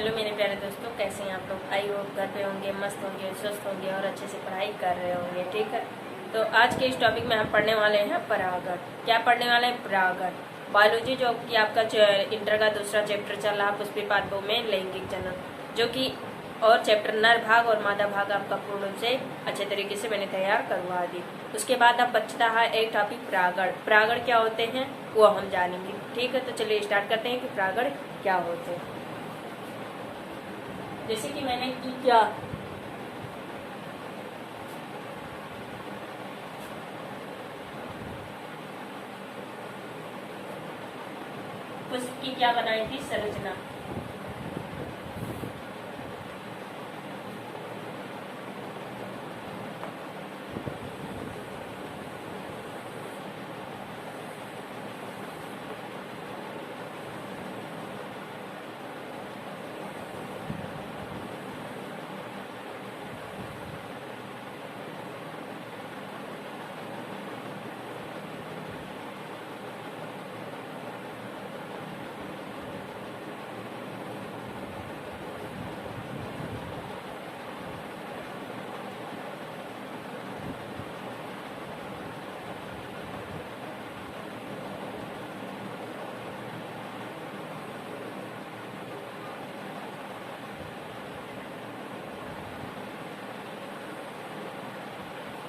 Hello मेरे प्यारे दोस्तों, कैसे हैं आप लोग। आई होप घर पे होंगे, मस्त होंगे, स्वस्थ होंगे और अच्छे से पढ़ाई कर रहे होंगे। ठीक है, तो आज के इस टॉपिक में हम पढ़ने वाले हैं परागण। क्या पढ़ने वाले हैं? परागण। बायोलॉजी, जो कि आपका इंटर का दूसरा चैप्टर चल रहा, पुष्पी पाठ 2 में लैंगिक जनन, जो कि और चैप्टर नर भाग और मादा भाग आपका पूर्ण रूप से अच्छे तरीके से मैंने तैयार करवा दी। उसके बाद अब बचता है एक टॉपिक परागण। परागण क्या होते हैं वो हम जानेंगे। ठीक है, तो चलिए स्टार्ट करते हैं कि परागण क्या होते हैं। जैसे कि मैंने की क्या पुष्प की क्या बनाई थी संरचना।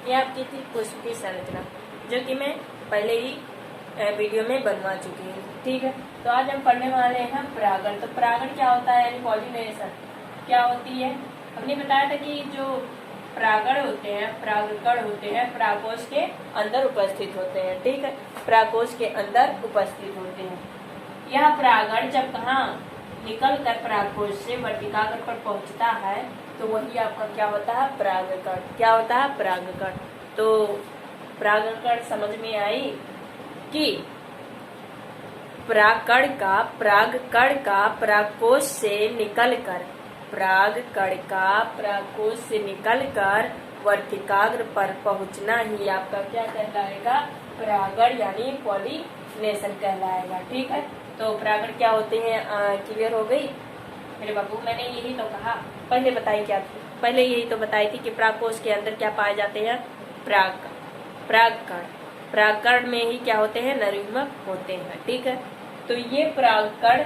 ये आपकी थी पुष्प की संरचना, जो कि मैं पहले ही वीडियो में बनवा चुकी हूँ। ठीक है, तो आज हम पढ़ने वाले हैं परागण। तो परागण क्या होता है, यानी पॉलिनेशन क्या होती है। हमने बताया था कि जो परागण होते हैं, परागकण होते हैं, परागकोश के अंदर उपस्थित होते हैं। ठीक है, परागकोश के अंदर उपस्थित होते हैं। यह परागण जब कहाँ निकल कर परागकोश से वर्तिकाग्र पर पहुंचता है तो वही आपका क्या होता है, परागकण। क्या होता है, परागकण। तो परागकण समझ में आई कि परागकण का परागकोश से निकलकर परागकोश से निकलकर वर्तिकाग्र पर पहुंचना ही आपका क्या कहलाएगा, परागण यानी पॉलिनेशन कहलाएगा। ठीक है, तो परागण क्या होते हैं क्लियर हो गई मेरे बाबू। मैंने यही तो कहा, पहले बताई क्या थी, पहले यही तो बताई थी कि परागकोश के अंदर क्या पाए जाते हैं, परागकण। परागकण में ही क्या होते हैं, नरयुग्मक होते हैं। ठीक है, तो ये परागकण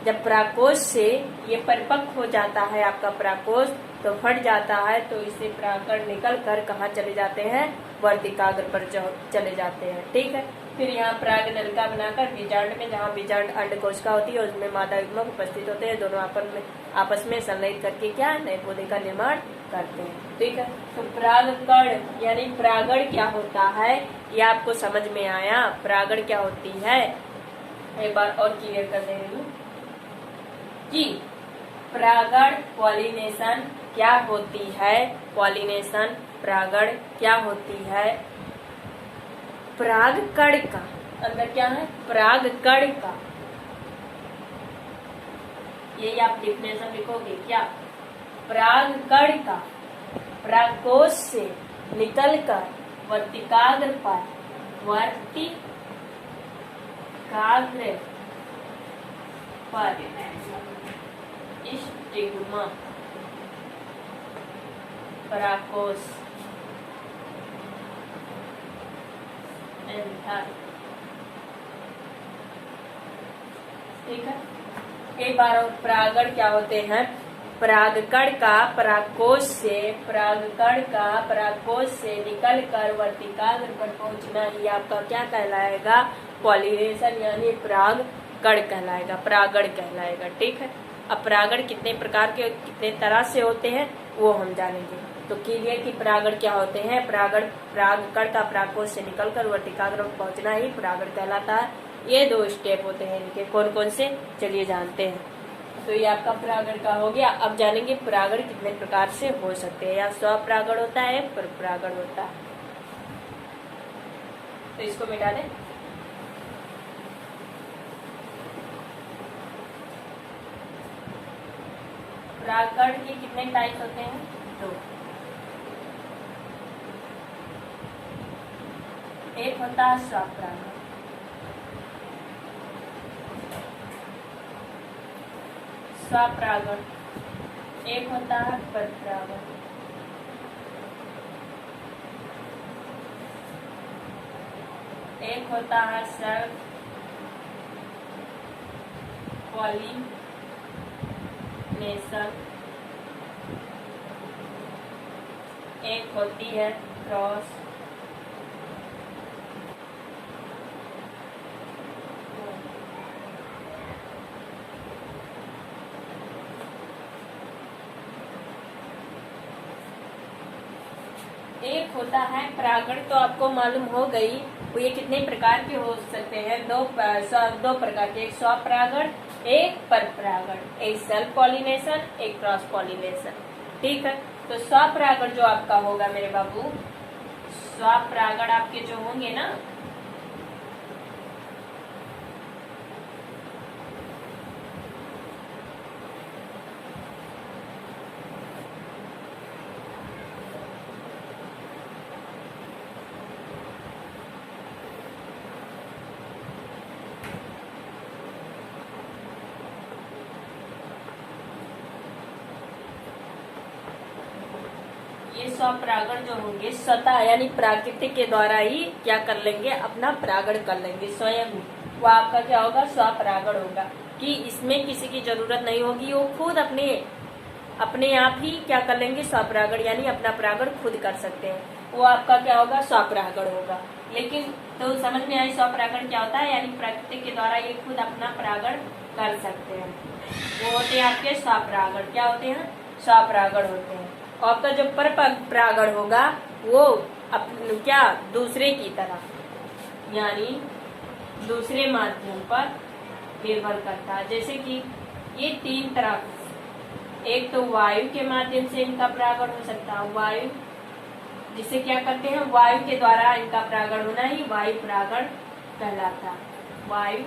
जब परागकोश से ये परिपक्व हो जाता है, आपका परागकोश तो फट जाता है, तो इससे परागकण निकल कर कहाँ चले जाते हैं, वर्तिकाग्र पर चले जाते हैं। ठीक है, फिर यहाँ पराग नलिका बनाकर बीजांड में, जहाँ बीजांड अंड कोशिका होती है उसमें मादा युग्मक उपस्थित होते हैं, दोनों आपस में संलयित करके क्या नए पौधे का निर्माण करते हैं। ठीक है, तो परागकण यानी परागण क्या होता है ये आपको समझ में आया। परागण क्या होती है एक बार और क्लियर कर दे रही हूँ कि परागण पॉलिनेशन क्या होती है। पॉलिनेशन परागण क्या होती है, परागकण का अंदर क्या है, परागकण का, यही आप डिफिनेशन लिखोगे क्या, परागकण का परागकोश से निकलकर वर्तिकाग्र पर स्टिग्मा परागकोश ठीक है, एक बार और परागण क्या होते हैं, परागकण का परागकोश से निकलकर वर्तिकाग्र पर पहुंचना ही आपका क्या कहलाएगा, पॉलिनेशन यानी परागकण कहलाएगा, परागण कहलाएगा। ठीक है, अब परागण कितने प्रकार के, कितने तरह से होते हैं वो हम जानेंगे। तो क्लियर कि परागण क्या होते हैं। परागकण का परागकोश से निकलकर वर्तिकाग्र पर पहुंचना ही परागण कहलाता है। ये 2 स्टेप होते हैं इनके, कौन कौन से चलिए जानते हैं। तो ये आपका परागण का हो गया। अब जानेंगे परागण कितने प्रकार से हो सकते हैं। या स्वपरागण होता है, परपरागण होता है। तो इसको मिटा दें। परागकण के कितने टाइप होते हैं, 2। एक होता है स्वपरागण, स्वपरागण, एक होता है परपरागण। एक होता है सेल्फ पॉलिनेशन, एक होती है क्रॉस एक होता है परागण। तो आपको मालूम हो गई वो ये कितने प्रकार के हो सकते हैं, दो प्रकार के, एक स्वपरागण एक परपरागण, एक सेल्फ पॉलिनेशन एक क्रॉस पॉलिनेशन। ठीक है, तो स्वपरागण जो आपका होगा मेरे बाबू, स्वपरागण आपके जो होंगे ना, ये स्वपरागण जो होंगे स्वतः यानी प्राकृतिक के द्वारा ही क्या कर लेंगे, अपना परागण कर लेंगे स्वयं। वो आपका क्या होगा, स्वपरागण होगा, कि इसमें किसी की जरूरत नहीं होगी, वो खुद अपने आप ही क्या कर लेंगे, स्वपरागण यानी अपना परागण खुद कर सकते हैं। वो आपका क्या होगा, स्वपरागण होगा। लेकिन तो समझ में आई स्वपरागण क्या होता है, यानी प्रकृति के द्वारा ये खुद अपना परागण कर सकते हैं। वो होते हैं आपके स्वपरागण। क्या होते हैं, स्वपरागण होते हैं। और आपका जो परपरागण होगा वो क्या दूसरे की तरह यानी दूसरे माध्यम पर निर्भर करता है। जैसे कि ये तीन तरह, एक तो वायु के माध्यम से इनका परागण हो सकता है, वायु जिसे क्या करते हैं, वायु के द्वारा इनका परागण होना ही वायु परागण कहलाता है, वायु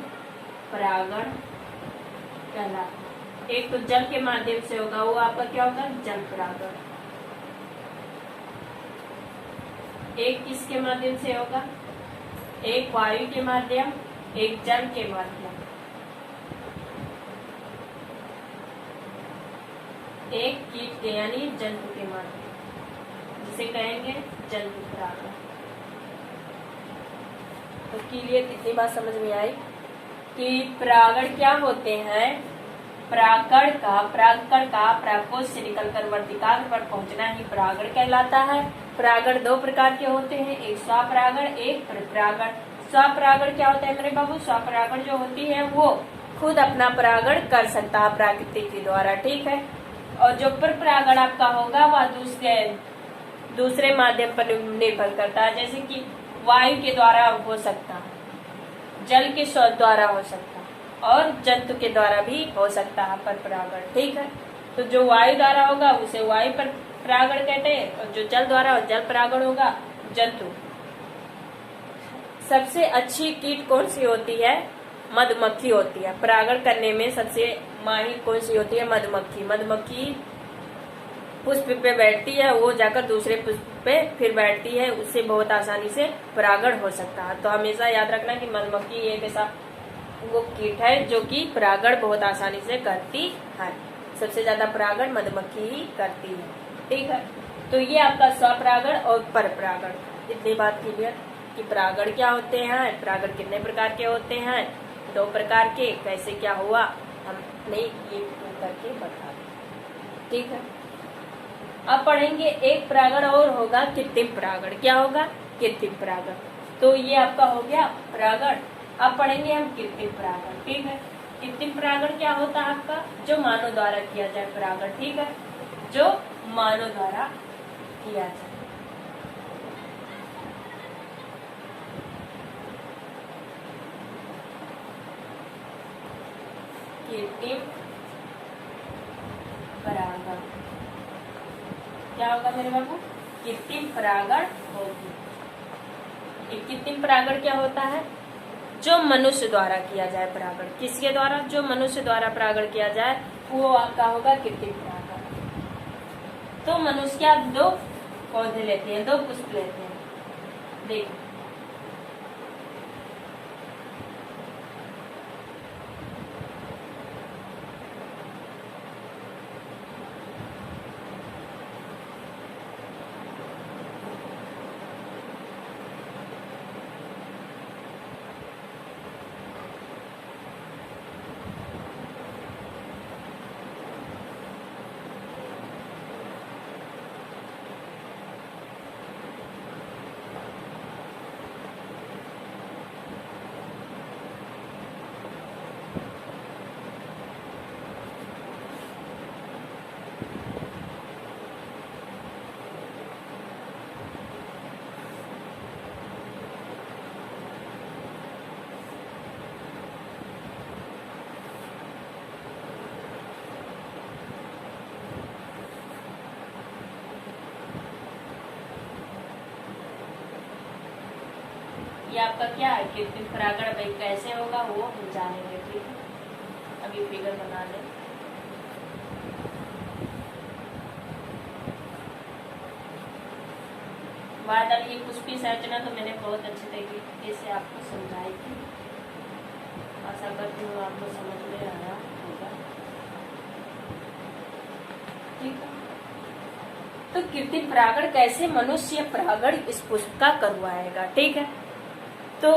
परागण कहलाता। एक तो जल के माध्यम से होगा, वो आपका क्या होगा, जल परागण। एक किसके माध्यम से होगा, एक वायु के माध्यम, एक जल के माध्यम, एक कीट के यानी जंतु के माध्यम, जिसे कहेंगे जंतु परागण। तो क्लियर कितनी बात समझ में आई कि परागण क्या होते हैं। परागण का परागकोश से निकलकर वर्तिकाग्र पर पहुंचना ही परागण कहलाता है। परागण दो प्रकार के होते हैं, एक स्वपरागण एक परपरागण। स्वपरागण क्या होता है मेरे बाबू, स्वपरागण जो होती है वो खुद अपना परागण कर सकता है प्रकृति के द्वारा। ठीक है, और जो परपरागण आपका होगा वह दूसरे माध्यम पर निर्भर करता है। जैसे कि वायु के द्वारा हो सकता है, जल के द्वारा हो सकता है, और जंतु के द्वारा भी हो सकता है परपरागण। ठीक है, तो जो वायु द्वारा होगा उसे वायु परागण कहते हैं, और जो जल द्वारा जल परागण होगा जंतु। सबसे अच्छी कीट कौन सी होती है, मधुमक्खी होती है। परागण करने में सबसे माहिर कौन सी होती है, मधुमक्खी। मधुमक्खी पुष्प पे बैठती है, वो जाकर दूसरे पुष्प पे फिर बैठती है, उससे बहुत आसानी से परागण हो सकता है। तो हमेशा याद रखना कि मधुमक्खी एक ऐसा वो कीट है जो कि परागण बहुत आसानी से करती है। सबसे ज्यादा परागण मधुमक्खी ही करती है। ठीक है, तो ये आपका स्वपरागण और परपरागण। इतनी बात क्लियर कि परागण क्या होते हैं, परागण कितने प्रकार के होते हैं, दो प्रकार के, कैसे क्या हुआ हमने ये करके बता दिया। ठीक है, अब पढ़ेंगे एक परागण और होगा कृत्रिम परागण। क्या होगा, कृत्रिम परागण। तो ये आपका हो गया परागण। अब पढ़ेंगे हम कृत्रिम परागण। ठीक है, कृत्रिम परागण क्या होता है आपका, जो मानव द्वारा किया जाए परागण। ठीक है, जो मानव द्वारा किया जाए। कृत्रिम परागण क्या होगा मेरे बाबू, कृत्रिम परागण होगी। कृत्रिम परागण क्या होता है, जो मनुष्य द्वारा किया जाए परागण। किसके द्वारा, जो मनुष्य द्वारा परागण किया जाए वो आपका होगा कृत्रिम परागण। तो मनुष्य क्या दो पौधे लेते हैं, दो पुष्प लेते हैं। देखो ये आपका क्या है कृत्रिम परागण भाई कैसे होगा वो हम जानेंगे। ठीक है, अभी फिगर बना लें। बादल ये पुष्पी संरचना तो मैंने बहुत अच्छे तरीके से आपको समझाई थी, आशा करती हूँ आपको समझ में आया होगा। ठीक है, तो कृत्रिम परागण कैसे मनुष्य परागण इस पुष्प का करवाएगा। ठीक है, तो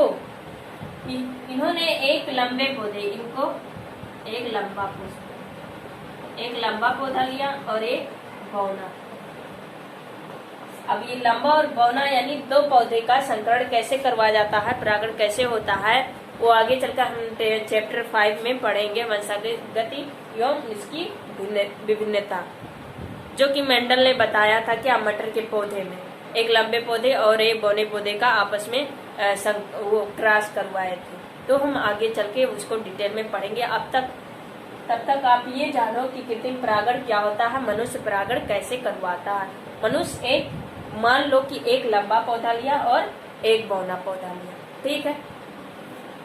इन्होंने एक लंबे पौधे, इनको एक लंबा पुष्प, एक लंबा पौधा लिया और एक बौना। अब ये लंबा और बौना यानी दो पौधे का संकरण कैसे करवाया जाता है, परागण कैसे होता है, वो आगे चलकर हम चैप्टर 5 में पढ़ेंगे। वंशागति एवं इसकी विभिन्नता, जो कि मेंडल ने बताया था कि मटर के पौधे में एक लंबे पौधे और एक बौने पौधे का आपस में वो क्रॉस करवाए थे। तो हम आगे चल के उसको डिटेल में पढ़ेंगे। तब तक आप ये जानो कि कृत्रिम परागण क्या होता है, मनुष्य परागण कैसे करवाता है। मनुष्य एक, मान लो कि एक लंबा पौधा लिया और एक बौना पौधा लिया। ठीक है,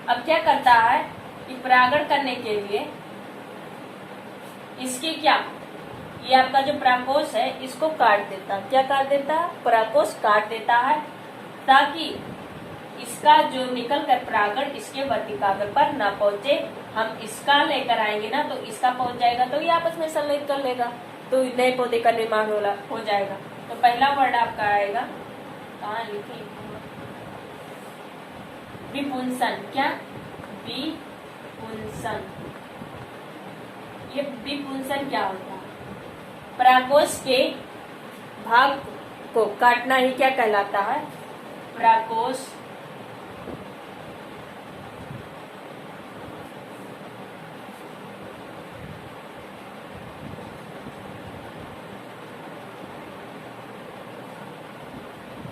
अब क्या करता है कि परागण करने के लिए इसके क्या, ये आपका जो परागकोश है इसको काट देता है। क्या काट देता है, परागकोश काट देता है, ताकि इसका जो निकल कर परागण इसके वर्तिकाग्र पर ना पहुंचे। हम इसका लेकर आएंगे ना तो इसका पहुंच जाएगा, तो ये आपस में संलयित कर लेगा, तो नए पौधे का निर्माण हो जाएगा। तो पहला वर्ड आपका आएगा, कहाँ लिखी, विपुंसन। क्या, विपुंसन। ये विपुंसन क्या होता है, परागकोश के भाग को काटना ही क्या कहलाता है, परागकोश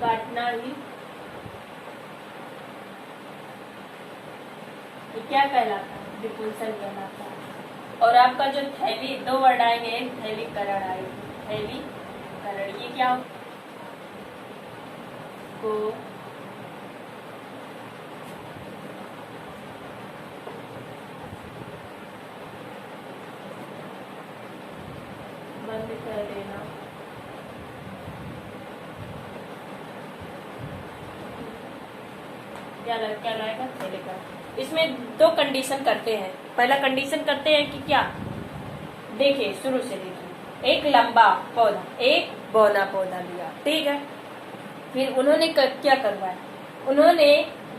काटना ही क्या कहलाता है, विपुंसन कहलाता है। और आपका जो थैली, दो वर्ड आएंगे, एक थैलीकरण आएगी, थैलीकरण। ये क्या को बंद कर देना। क्या लाएगा, थैलीकरण। इसमें दो कंडीशन करते हैं। पहला कंडीशन करते हैं कि क्या, देखिए शुरू से देखिए, एक लंबा पौधा एक बौना पौधा लिया। ठीक है, फिर उन्होंने क्या करवाया, उन्होंने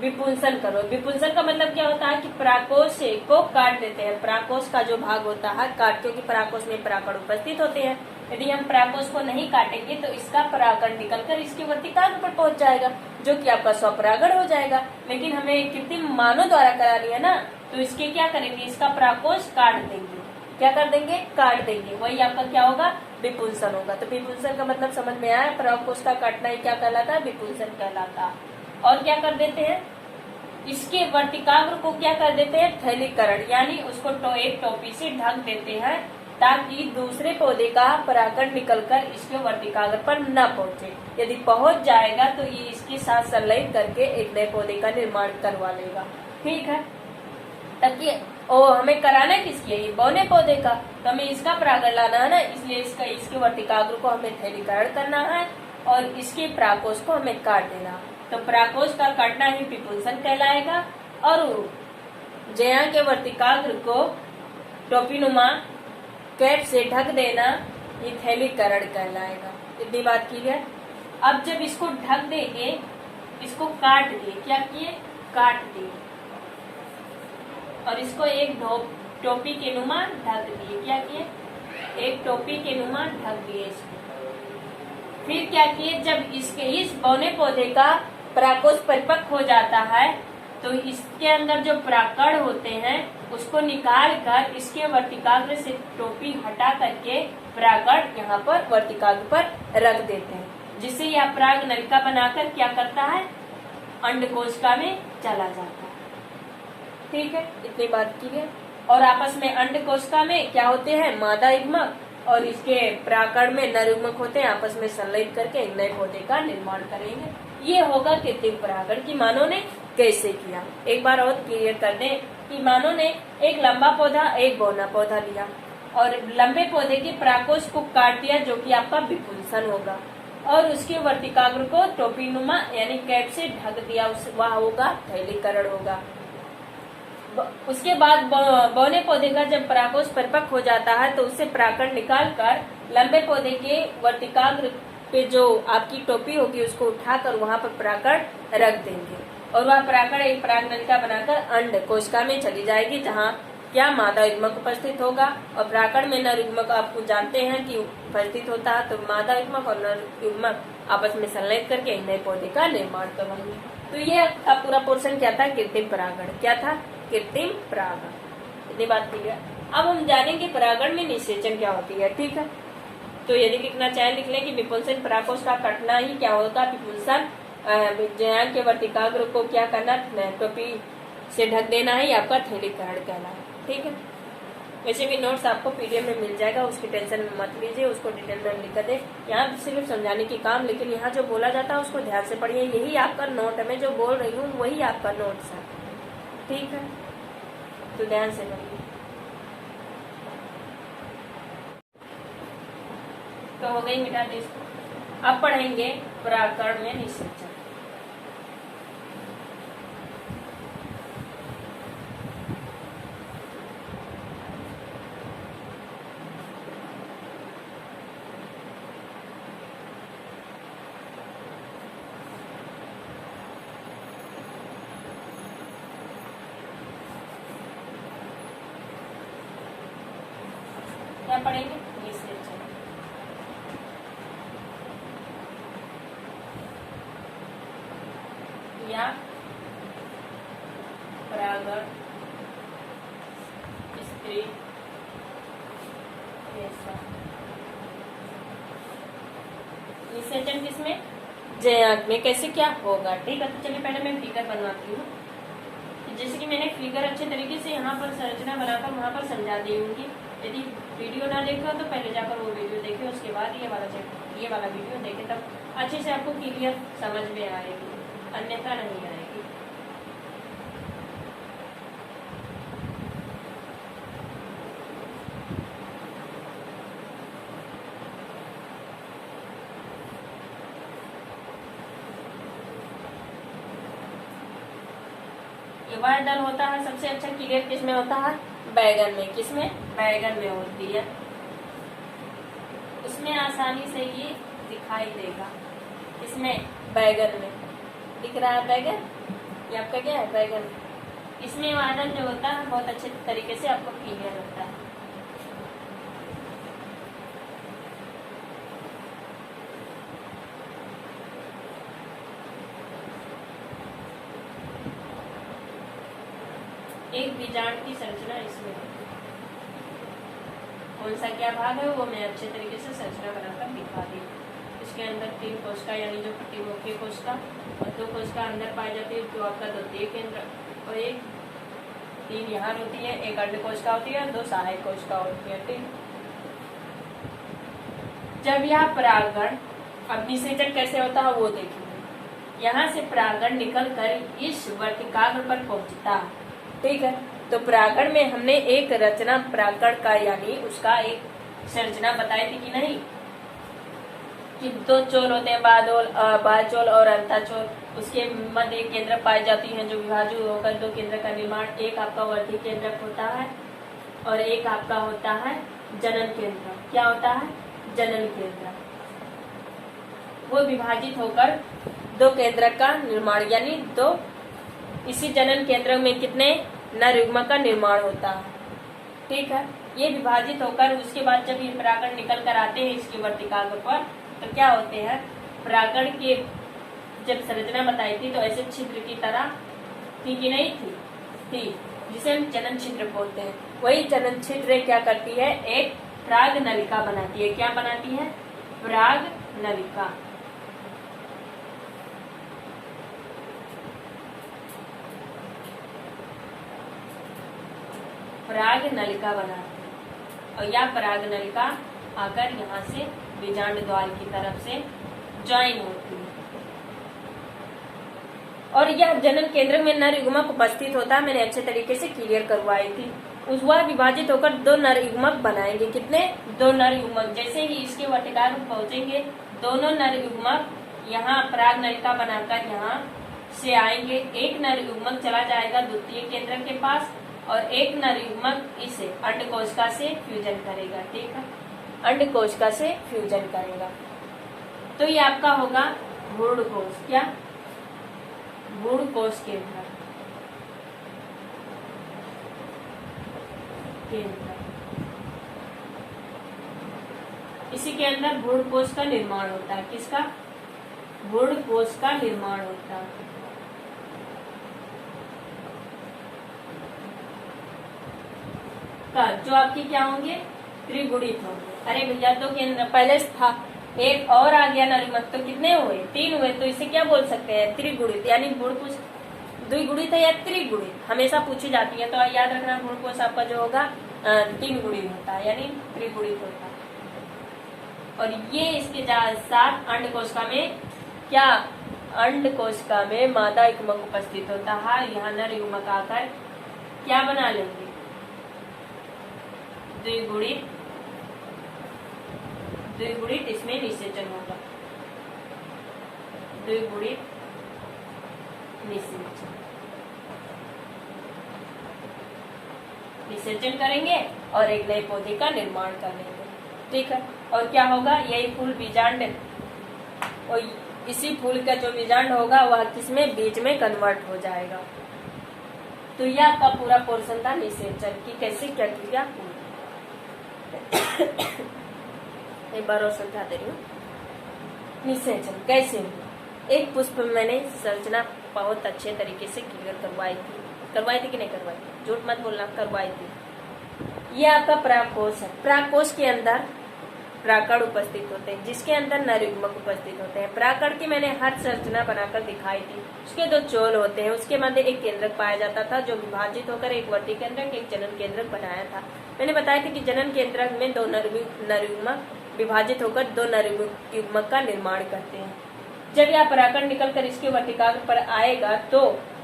विपुंसन करो। विपुंसन का मतलब क्या होता है कि परागकोश को काट देते हैं। परागकोश का जो भाग होता है काट, क्योंकि परागकोश में परागकण उपस्थित होते हैं। यदि हम परागकोश को नहीं काटेंगे तो इसका परागकण निकलकर इसके वर्तिकाग्र पर पहुंच जाएगा, जो कि आपका स्वपरागण हो जाएगा। लेकिन हमें कृत्रिम मानव द्वारा करानी है ना, तो इसके क्या करेंगे, इसका परागकोश काट देंगे। क्या कर देंगे, काट देंगे। वही आपका क्या होगा, विपुंसन होगा। तो विपुंसन का मतलब समझ में आया, परागकोश का काटना ही क्या कहलाता है, विपुंसन कहलाता है। और क्या कर देते हैं, इसके वर्तिकाग्र को क्या कर देते हैं, थैलीकरण, यानी उसको एक टोपी से ढक देते हैं, ताकि दूसरे पौधे का परागकण निकलकर इसके वर्तिकाग्र पर न पहुंचे। यदि पहुंच जाएगा तो ये इसके साथ संलयित करके एक नए पौधे का निर्माण करवा लेगा। ठीक है, ताकि हमें कराना किसकी है, ये बौने पौधे का, तो हमें इसका परागण लाना है ना, इसलिए इसके वर्तिकाग्र को हमें थैलीकरण करना है और इसके परागकोश को हमें काट देना। तो परागकोश का काटना ही विपुंसन कहलाएगा, और जया के वर्तिकाग्र को टोपीनुमा कैप से ढक देना ये थैलीकरण कहलाएगा। इतनी बात की है। अब जब इसको ढक देंगे, इसको काट दिए, क्या किए, काट दिए, और इसको एक टोपी के नुमा ढक दिए। क्या किए, एक टोपी के नुमा ढक दिए इसको। फिर क्या किए, जब इस बौने पौधे का परागकोश परिपक्व हो जाता है तो इसके अंदर जो परागकण होते हैं उसको निकाल कर इसके वर्तिकाग्र से टोपी हटा करके परागकण यहाँ पर वर्तिकाग्र पर रख देते हैं, जिससे यह पराग नलिका बनाकर क्या करता है, अंडकोशिका में चला जाता है। ठीक है, इतनी बात की है। और आपस में अंडकोशिका में क्या होते हैं, मादा युग्मक, और इसके परागकण में नर युग्मक होते हैं, आपस में संलयित करके एक नए पौधे का निर्माण करेंगे। ये होगा कृत्रिम परागण की मानव ने कैसे किया। एक बार और क्लियर कर दें कि मानो ने एक लंबा पौधा एक बौना पौधा लिया और लंबे पौधे के परागकोश को काट दिया जो कि आपका विपुंसन होगा, और उसके वर्तिकाग्र को टोपीनुमा यानी कैप से ढक दिया, वह होगा थैलीकरण होगा। उसके बाद बौने पौधे का जब परागकोश परिपक्व हो जाता है तो उससे परागकण निकाल कर लंबे पौधे के वर्तिकाग्र पे जो आपकी टोपी होगी उसको उठाकर वहां पर परागकण रख देंगे, और वह परागकण एक पराग नलिका बनाकर अंड कोशिका में चली जाएगी, जहाँ क्या मादा युग्मक उपस्थित होगा। और परागकण में नर युग्मक आपको जानते हैं कि उपस्थित होता है, तो मादा युग्मक और नर युग्मक आपस में संलयन करके नए पौधे का निर्माण करवाएंगे। तो ये पूरा पोर्शन क्या था, कृत्रिम परागण। क्या था, कृत्रिम परागण। इतनी बात ठीक है। अब हम जानेंगे परागण में निषेचन क्या होती है। ठीक है, तो यदि लिखना चाहे लिख लें कि विपुंसन परागकोश का कटना ही क्या होगा, विपुंसन जयान के वर्तिकाग्र को क्या करना, टोपी से ढक देना ही आपका थैलीकरण कहना है। ठीक है, वैसे भी नोट्स आपको पीडीएफ में मिल जाएगा, उसकी टेंशन मत लीजिए, उसको डिटेल में लिख दे। यहाँ सिर्फ समझाने की काम, लेकिन यहाँ जो बोला जाता है उसको ध्यान से पढ़िए। यही आपका नोट है, मैं जो बोल रही हूँ वही आपका नोट्स है। ठीक है, तो ध्यान से पढ़िए। तो हो गई मिटा दे इसको। अब पढ़ेंगे परागकण में निषेचन। क्या पढ़ेंगे, निषेचन। या परागण स्त्री निषेचन किसमें, जयाक में कैसे क्या होगा। ठीक है, तो चलिए पहले मैं फिगर बनवाती हूँ। जैसे कि मैंने फिगर अच्छे तरीके से यहाँ पर संरचना बनाकर वहां पर समझा दी होंगी। यदि वीडियो ना देखा तो पहले जाकर वो वीडियो देखे, उसके बाद ये वाला वीडियो देखे, तब अच्छे से आपको क्लियर समझ में आएगी, अन्यथा नहीं आएगी। वह दल होता है सबसे अच्छा क्लियर किसमें होता है, बैगन में। किसमें, बैगन में होती है, उसमें आसानी से ये दिखाई देगा। इसमें बैगन में दिख रहा है, बैगन ये आपका क्या है, बैगन। इसमें वादन जो होता है बहुत अच्छे तरीके से आपको क्लियर होता है। एक बीजांड की संरचना इसमें है। कौन सा क्या भाग है वो मैं अच्छे तरीके से संरचना बनाकर दिखा दी। इसके अंदर 3 कोशिका यानी जो प्रतिमुखी कोशिका और 2 कोशिका अंदर पाई जाती है, जो आपका द्वितीय केंद्र, और 3 यहाँ होती है, 1 अंड कोशिका होती है और 2 सहायक कोशिका होती है। ठीक, जब यह परागण, अब निषेचन कैसे होता है वो देखेंगे। यहाँ से परागण निकल कर इस वर्तिकाग्र पर पहुंचता है। ठीक है, तो परागण में हमने एक रचना परागण का यानी उसका एक संरचना बताई थी कि नहीं, कि 2 चोल होते हैं, बाह्यचोल और अंतःचोल। उसके मध्य एक केंद्र पाई जाती है जो विभाजित होकर 2 केंद्र का निर्माण, एक आपका वर्धी केंद्रक होता है और एक आपका होता है जनन केंद्र। क्या होता है, जनन केंद्र। वो विभाजित होकर 2 केंद्र का निर्माण, यानी 2 इसी जनन केंद्र में कितने नर युग्मक का निर्माण होता है। ठीक है, ये विभाजित होकर उसके बाद जब ये परागण निकल कर आते हैं इसकी वर्तिकाग्र पर, तो क्या होते हैं, परागण के जब संरचना बताई थी तो ऐसे छिद्र की तरह थी कि नहीं थी, जिसे हम जनन छिद्र बोलते हैं। वही जनन छिद्र क्या करती है, एक पराग नलिका बनाती है। क्या बनाती है, पराग नलिका। पराग नलिका बनाती है, और यह पराग नलिका आकर यहाँ से बीजांड द्वार की तरफ से ज्वाइन होती है। और यह जनन केंद्र में नर युग्मक उपस्थित होता है। मैंने अच्छे तरीके से क्लियर करवाई थी। उस वह विभाजित होकर 2 नर युग्मक बनाएंगे। कितने? 2 नर युग्मक। जैसे ही इसके वर्तिकाग्र पहुंचेंगे, दोनों नर युग्मक यहाँ पराग नलिका बनाकर यहाँ से आएंगे। एक नर युग्मक चला जाएगा द्वितीय केंद्र के पास और एक नर युग्मक इसे अंडकोशिका से फ्यूजन करेगा। ठीक है, अंडकोशिका से फ्यूजन करेगा। तो ये आपका होगा भ्रूण कोश। क्या? भ्रूण कोश केंद्र। इसी के अंदर भ्रूण कोश का निर्माण होता है। किसका? भ्रूण कोश का निर्माण होता है। जो आपकी क्या होंगे? त्रिगुणित होंगे। अरे भैया, तो केंद्र पहले था, एक और आ गया नर युग्मक, तो कितने हुए? 3 हुए। तो इसे क्या बोल सकते हैं? त्रिगुणित। यानी भ्रूण कोश द्विगुणित है या त्रिगुणित, हमेशा पूछी जाती है। तो याद रखना, भ्रूण कोश आपका जो होगा 3 गुणित होता है, यानी त्रिगुणित होता है। और ये इसके साथ अंडकोशिका में क्या? अंडकोशिका में मादा युग्मक उपस्थित होता है। यहाँ नर युग्मक आकर क्या बना लेंगे? द्विगुणित। द्विगुणित इसमें निषेचन होगा। द्विगुणित निषेचन। निषेचन करेंगे और एक नए पौधे का निर्माण कर लेंगे। ठीक है, और क्या होगा? यही फूल बीजांड, और इसी फूल का जो बीजांड होगा वह किसमें? बीज में कन्वर्ट हो जाएगा। तो यह आपका पूरा पोर्शन था निषेचन की कैसे क्या किया। एक बार और समझा दे रही हूँ। निषेचन कैसे हुआ? एक पुष्प में मैंने संरचना बहुत अच्छे तरीके से क्लियर करवाई थी कि नहीं करवाई? झूठ मत बोलना, करवाई थी। ये आपका परागकोश है। परागकोश के अंदर परागकण उपस्थित होते हैं, जिसके अंदर नर युग्मक उपस्थित होते हैं। परागकण की मैंने हर संरचना बनाकर दिखाई थी। उसके 2 चोल होते हैं, उसके मध्य एक केंद्रक पाया जाता था जो विभाजित होकर एक वर्ती केंद्रक, एक जनन केंद्रक बनाया था। मैंने बताया था कि जनन केंद्रक में 2 नर युग्मक विभाजित होकर 2 नर युग्मक का निर्माण करते हैं। जब यह परागकण निकलकर इसके वर्तिकाग्र पर आएगा तो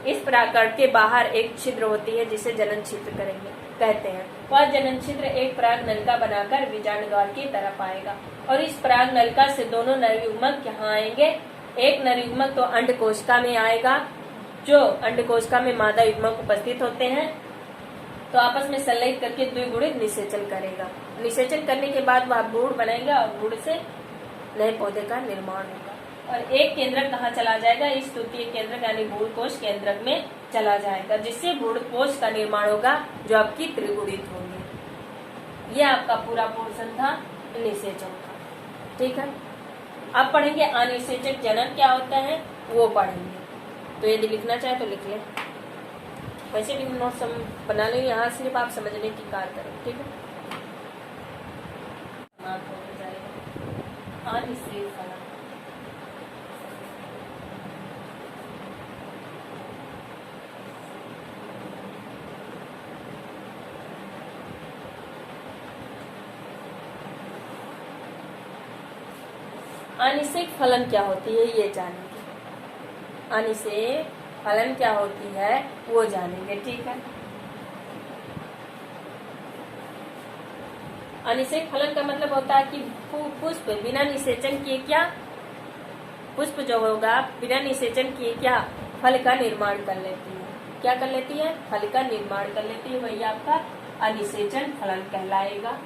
इस परागकण के बाहर एक छिद्र होती है जिसे जनन छिद्र कहते हैं। वह जनन छिद्र एक पराग नलिका बनाकर बीजांड द्वार की तरफ आएगा और इस पराग नलिका से दोनों नर युग्मक यहाँ आएंगे। एक नर युग्मक तो अंडकोशिका में आएगा, जो अंडकोशिका में मादा युग्मक उपस्थित होते हैं, तो आपस में संलयित करके द्विगुणित निषेचन करेगा। निषेचन करने के बाद वह भ्रूण बनाएगा और भ्रूण से नए पौधे का निर्माण होगा। और एक केंद्रक कहाँ चला जाएगा? इस तृतीय केंद्रक यानी भ्रूण कोश केंद्रक में चला जाएगा, जिससे भ्रूण कोश का निर्माण होगा जो आपकी त्रिगुणित होंगे। ये आपका पूरा पोर्शन था निषेचन का। ठीक है, अब पढ़ेंगे अनिषेचक जनन क्या होता है, वो पढ़ेंगे। तो यदि लिखना चाहे तो लिख लें, वैसे भी नोट्स हम बना लें, यहाँ सिर्फ आप समझने की कार्य करें। ठीक है, अनिषेचन अनिषेक फलन क्या होती है ये जानेंगे। अनिषेक फलन क्या होती है वो जानेंगे। ठीक है, अनिषेक फलन का मतलब होता है कि पुष्प बिना निषेचन किए क्या, पुष्प जो होगा बिना निषेचन किए क्या फल का निर्माण कर लेती है। क्या कर लेती है? फल का निर्माण कर लेती है, वही आपका अनिषेचन फलन कहलाएगा।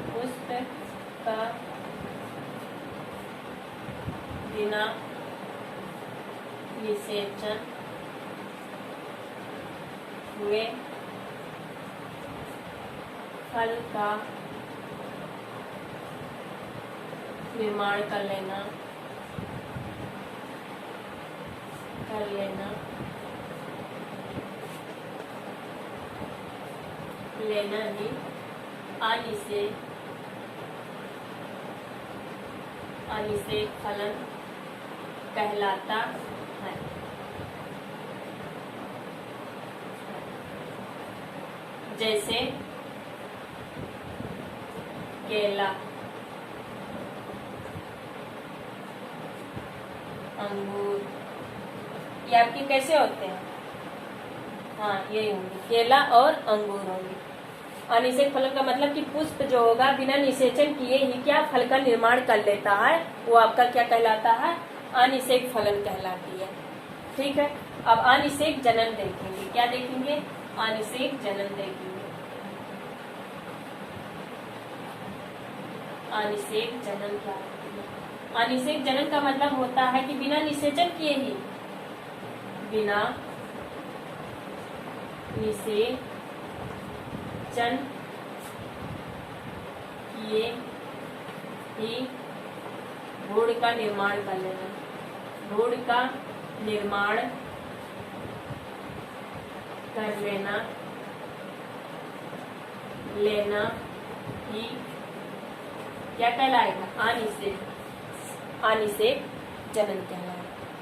पुष्प का बिना निषेचन हुए फल का निर्माण कर लेना ही अनिषेक फलन कहलाता है। जैसे केला, अंगूर, ये आपके कैसे होते हैं? हाँ, यही होंगे, केला और अंगूर होंगे। अनिषेक फलन का मतलब कि पुष्प जो होगा बिना निषेचन किए ही क्या फल का निर्माण कर लेता है, वो आपका क्या कहलाता है? अनिषेक फलन कहलाती है। ठीक है, अब अनिषेक जनन देखेंगे। क्या देखेंगे? अनिषेक जनन देखेंगे। अनिषेक जनन क्या होती है? अनिषेक जनन का मतलब होता है कि बिना निषेचन किए ही, बिना निषेचन किए ही भ्रूण का निर्माण कर लेना, भ्रूण का निर्माण कर लेना ही क्या कहलाएगा? अनिषेक जनन कहलाएगा।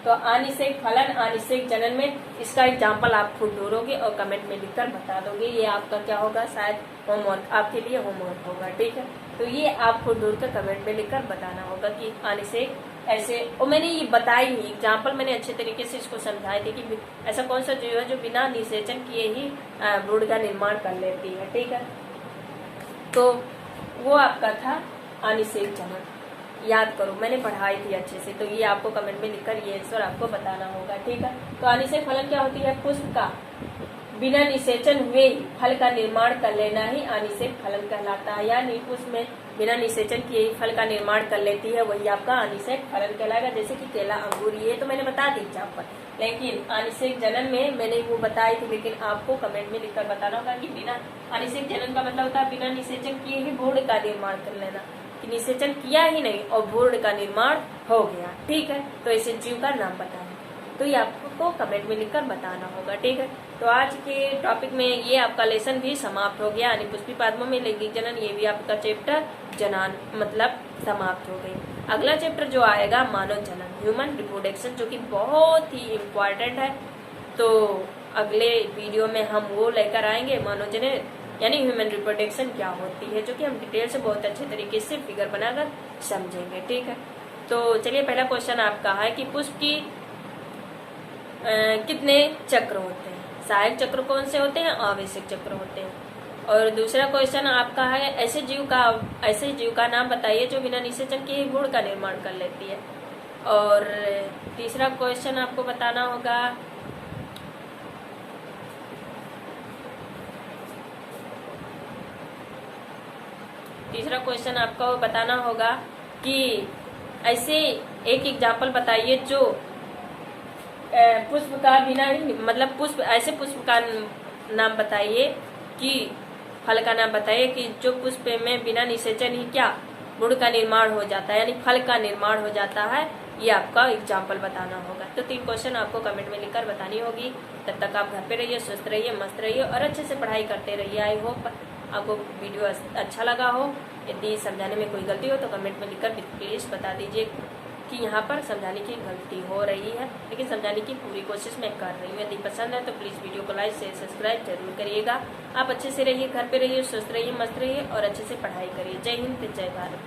तो अनिषेक फलन, अनिषेक जनन में इसका एग्जाम्पल आप खुद ढूंढोगे और कमेंट में लिखकर बता दोगे। ये आपका क्या होगा? शायद होमवर्क, आपके लिए होमवर्क होगा। ठीक है, तो ये आप खुद ढूंढकर कमेंट में लिखकर बताना होगा कि अनिषेक ऐसे। और मैंने ये बताई ही एग्जाम्पल, मैंने अच्छे तरीके से इसको समझाए थे कि ऐसा कौन सा जीव है जो बिना निषेचन किए ही भ्रूण का निर्माण कर लेती है। ठीक है, तो वो आपका था अनिषेक जनन। याद करो, मैंने पढ़ाई थी अच्छे से, तो ये आपको कमेंट में लिखकर ये आंसर आपको बताना होगा। ठीक है, तो अनिषेक फलन क्या होती है? पुष्प का बिना निषेचन हुए फल का निर्माण कर लेना ही अनिषेक फलन कहलाता है। यानी पुष्प में बिना निषेचन किए ही फल का निर्माण कर लेती है, वही आपका अनिषेक फलन कहलाएगा। जैसे कि केला, अंगूर, ये तो मैंने बता दी एग्जाम्पल, लेकिन अनिषेक जनन में मैंने वो बताई थी, लेकिन आपको कमेंट में लिखकर बताना होगा कि बिना अनिषेक जनन का मतलब होता है बिना निषेचन किए ही भ्रूण का निर्माण कर लेना, कि निषेचन किया ही नहीं और भ्रूण का निर्माण हो गया। ठीक है, तो ऐसे जीव का नाम बताना, तो ये आपको कमेंट में लिखकर बताना होगा। ठीक है, तो आज के टॉपिक में ये आपका लेसन भी समाप्त हो गया, यानी पुष्पी पादपों में लैंगिक जनन, ये भी आपका चैप्टर जनान मतलब समाप्त हो गई। अगला चैप्टर जो आएगा मानव जनन, ह्यूमन रिप्रोडक्शन, जो कि बहुत ही इम्पोर्टेंट है। तो अगले वीडियो में हम वो लेकर आएंगे, मानव जनन यानी ह्यूमन रिप्रोडक्शन क्या होती है, जो कि हम डिटेल से बहुत अच्छे तरीके से फिगर बनाकर समझेंगे। ठीक है, तो चलिए पहला क्वेश्चन आपका है कि पुष्प की कितने चक्र होते हैं? सहायक चक्र कौन से होते हैं? आवेशक चक्र होते हैं। और दूसरा क्वेश्चन आपका है ऐसे जीव का नाम बताइए जो बिना निषेचन के ही भ्रूण का निर्माण कर लेती है। और तीसरा क्वेश्चन आपको बताना होगा कि ऐसे एक एग्जाम्पल बताइए जो पुष्प का बिना ही मतलब ऐसे पुष्प का नाम बताइए कि फल का नाम बताइए कि जो पुष्प में बिना निषेचन ही क्या भ्रूण का निर्माण हो जाता है, यानी फल का निर्माण हो जाता है। ये आपका एग्जाम्पल बताना होगा। तो 3 क्वेश्चन आपको कमेंट में लिखकर बतानी होगी। तब तक आप घर पे रहिए, स्वस्थ रहिए, मस्त रहिए और अच्छे से पढ़ाई करते रहिए। आई होप आपको वीडियो अच्छा लगा हो। यदि समझाने में कोई गलती हो तो कमेंट में लिखकर प्लीज़ बता दीजिए कि यहाँ पर समझाने की गलती हो रही है, लेकिन समझाने की पूरी कोशिश मैं कर रही हूँ। यदि पसंद है तो प्लीज़ वीडियो को लाइक शेयर सब्सक्राइब जरूर करिएगा। आप अच्छे से रहिए, घर पे रहिए, स्वस्थ रहिए, मस्त रहिए और अच्छे से पढ़ाई करिए। जय हिंद, जय भारत।